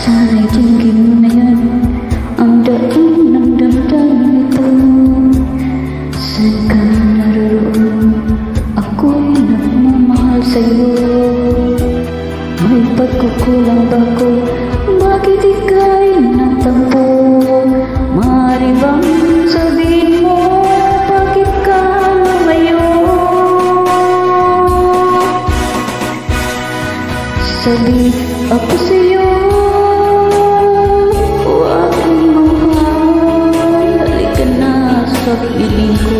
Sana'y tingin mo na yan ang daing ng damdamin ito. Saan ka naroon? Ako'y nagmamahal sa'yo. May pagkukulang ba ko? Bakit ika'y natampo? Maaari bang sabihin mo bakit ka lumayo? Sabi ako sa'yo, o aking mahal, halika na sa piling ko.